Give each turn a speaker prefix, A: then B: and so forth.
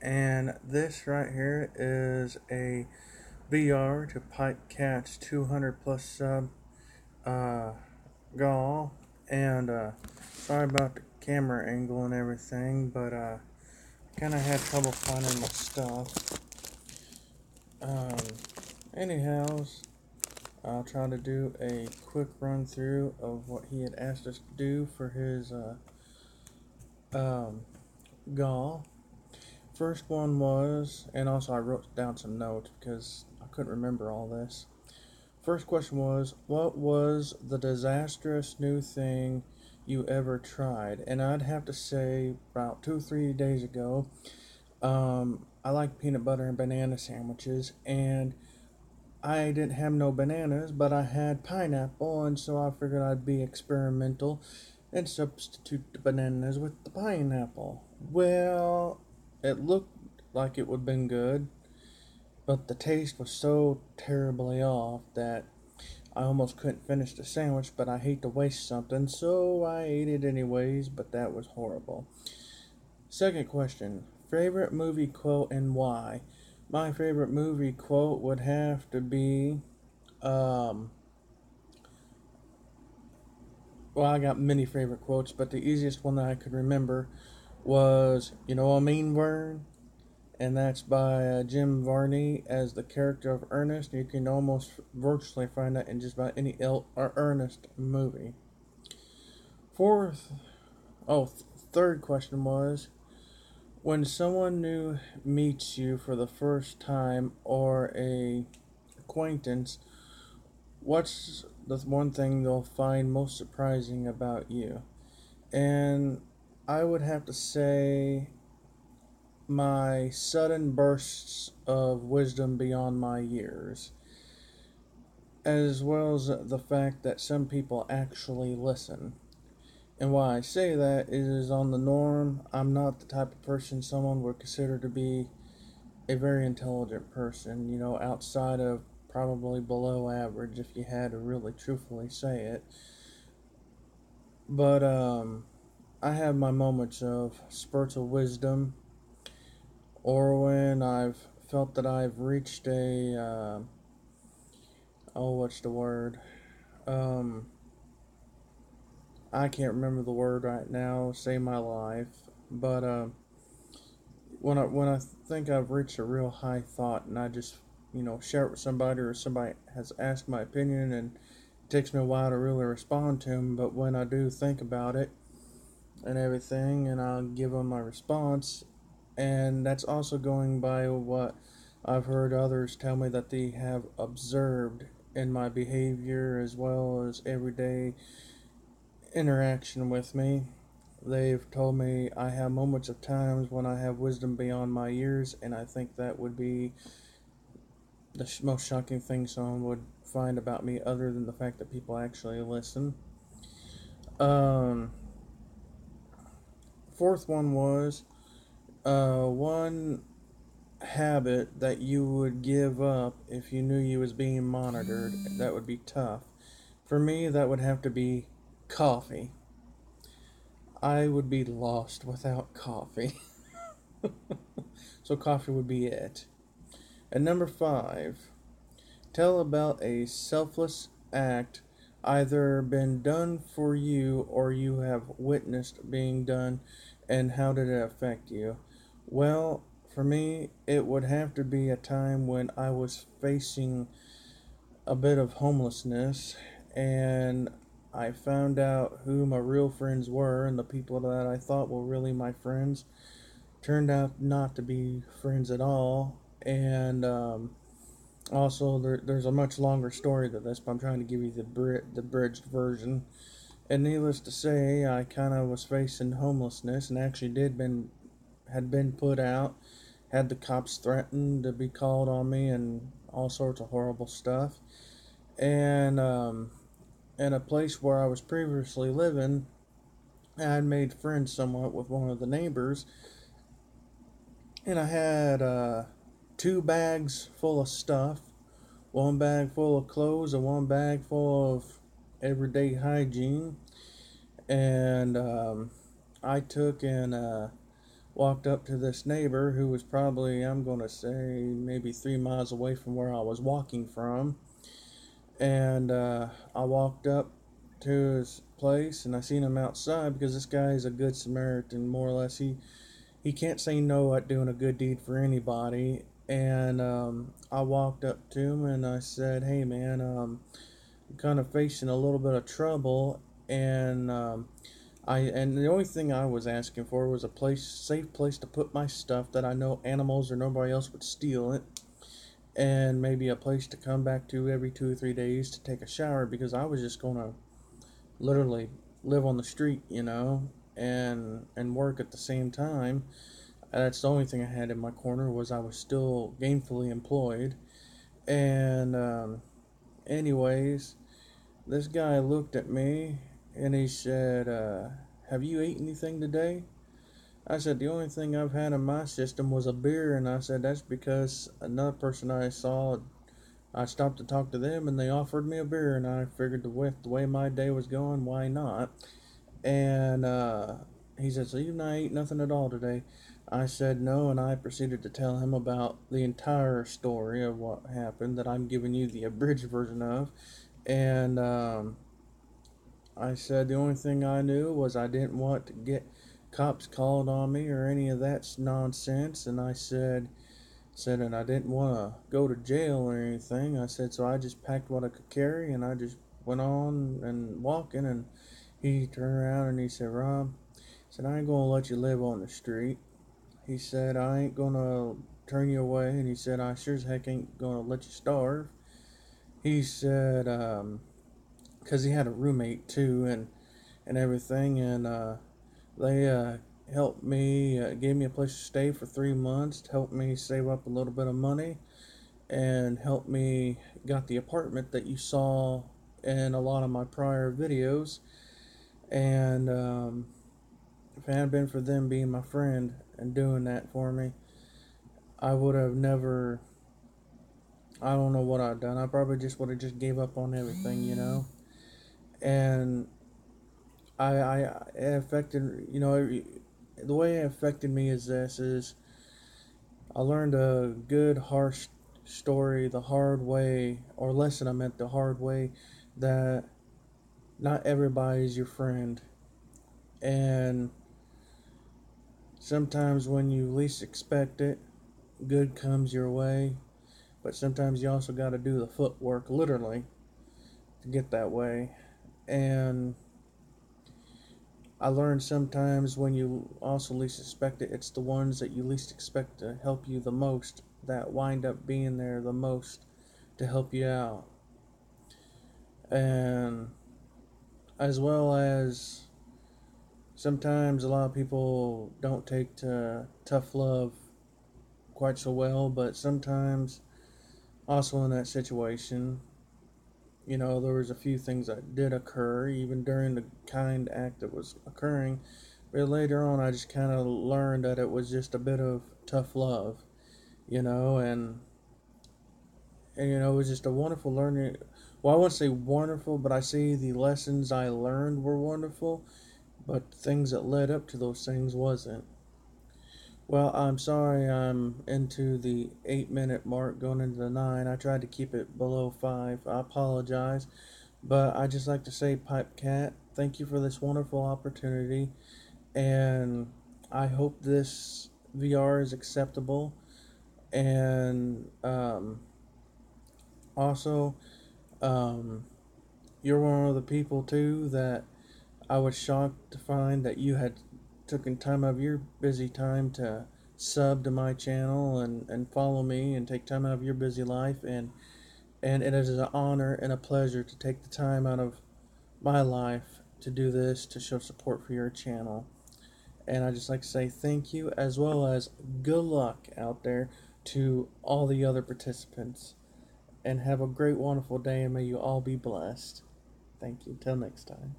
A: and this right here is a VR to Pipecat's 200 plus uh, GAW, and sorry about the camera angle and everything, but kind of had trouble finding my stuff. Um, anyhows, I'll try to do a quick run through of what he had asked us to do for his um, GAW. First one was, and also I wrote down some notes because I couldn't remember all this. First question was, what was the disastrous new thing you ever tried? And I'd have to say, about 2 or 3 days ago, I like peanut butter and banana sandwiches, and I didn't have no bananas, but I had pineapple, and so I figured I'd be experimental and substitute the bananas with the pineapple. Well, it looked like it would have been good, but the taste was so terribly off that I almost couldn't finish the sandwich, but I hate to waste something, so I ate it anyways, but that was horrible. Second question, favorite movie quote and why? My favorite movie quote would have to be, um, well, I got many favorite quotes, but the easiest one that I could remember was, you know what I mean, Vern? And that's by Jim Varney as the character of Ernest. You can almost virtually find that in just about any Ernest movie. Fourth, oh, third question was, when someone new meets you for the first time or a acquaintance, what's the one thing they'll find most surprising about you? And I would have to say my sudden bursts of wisdom beyond my years, as well as the fact that some people actually listen. And why I say that is on the norm, I'm not the type of person someone would consider to be a very intelligent person, you know, outside of probably below average if you had to really truthfully say it. But I have my moments of spurts of wisdom, or when I've felt that I've reached a oh, what's the word? Um, I can't remember the word right now. Save my life. But when I think I've reached a real high thought, and I just share it with somebody, or somebody has asked my opinion, and it takes me a while to really respond to them. But when I do think about it and everything, and I'll give them my response, and that's also going by what I've heard others tell me that they have observed in my behavior as well as everyday interaction with me. They've told me I have moments of times when I have wisdom beyond my years, and I think that would be the most shocking thing someone would find about me, other than the fact that people actually listen. Um, Fourth one was one habit that you would give up if you knew you was being monitored. That would be tough. For me, that would have to be coffee. I would be lost without coffee. So coffee would be it. And number 5, tell about a selfless act either been done for you or you have witnessed being done, and how did it affect you? Well, for me, it would have to be a time when I was facing a bit of homelessness, and I found out who my real friends were, and the people that I thought were really my friends turned out not to be friends at all. And also, there's a much longer story to this, but I'm trying to give you the bridged version. And needless to say, I kind of was facing homelessness, and actually had been put out, had the cops threatened to be called on me, and all sorts of horrible stuff. And in a place where I was previously living, I had made friends somewhat with one of the neighbors, and I had 2 bags full of stuff, one bag full of clothes, and one bag full of everyday hygiene. And I took and walked up to this neighbor who was probably, I'm going to say, maybe 3 miles away from where I was walking from. And I walked up to his place and I seen him outside because this guy is a good Samaritan, more or less. He can't say no at doing a good deed for anybody. And I walked up to him and I said, "Hey man, I'm kind of facing a little bit of trouble." And and the only thing I was asking for was a safe place to put my stuff that I know animals or nobody else would steal it, and maybe a place to come back to every 2 or 3 days to take a shower because I was just gonna literally live on the street, and work at the same time. That's the only thing I had in my corner was I was still gainfully employed. And anyways, this guy looked at me and he said, "Have you eaten anything today?" I said, "The only thing I've had in my system was a beer." And I said, "That's because another person I saw, I stopped to talk to them and they offered me a beer. And I figured the way my day was going, why not?" And he said, "So you've not eaten nothing at all today?" I said no, and I proceeded to tell him about the entire story of what happened that I'm giving you the abridged version of. And I said the only thing I knew was I didn't want to get cops called on me or any of that nonsense. And I said, and I didn't want to go to jail or anything. I said, so I just packed what I could carry and I just went on and walking. And he turned around and he said, "Rob," he said, "I ain't gonna let you live on the street." He said, "I ain't gonna turn you away." And he said, "I sure as heck ain't gonna let you starve." He said, because he had a roommate too, and everything, and they helped me, gave me a place to stay for 3 months, helped me save up a little bit of money, and helped me got the apartment that you saw in a lot of my prior videos. And if it hadn't been for them being my friend and doing that for me, I would have never. I don't know what I'd done. I probably just would have just gave up on everything. And it affected, the way it affected me is this: is I learned a good harsh story the hard way, or lesson I meant the hard way, that not everybody's your friend, and sometimes when you least expect it, good comes your way. But sometimes you also got to do the footwork, literally, to get that way. And I learned sometimes when you also least expect it, it's the ones that you least expect to help you the most that wind up being there the most to help you out. And as well as sometimes a lot of people don't take to tough love quite so well, but sometimes also in that situation, there was a few things that did occur even during the kind act that was occurring. But later on, I just kind of learned that it was just a bit of tough love, and it was just a wonderful learning. Well, I wouldn't say wonderful, but I say the lessons I learned were wonderful, but things that led up to those things wasn't. Well, I'm sorry I'm into the 8 minute mark going into the 9. I tried to keep it below 5. I apologize. But I just like to say, Pipecat, thank you for this wonderful opportunity. And I hope this VR is acceptable. And also, um, you're one of the people, too, that I was shocked to find that you had taken time out of your busy time to sub to my channel and follow me and take time out of your busy life. And it is an honor and a pleasure to take the time out of my life to do this to show support for your channel. And I just like to say thank you as well as good luck out there to all the other participants. And have a great, wonderful day, and may you all be blessed. Thank you. Till next time.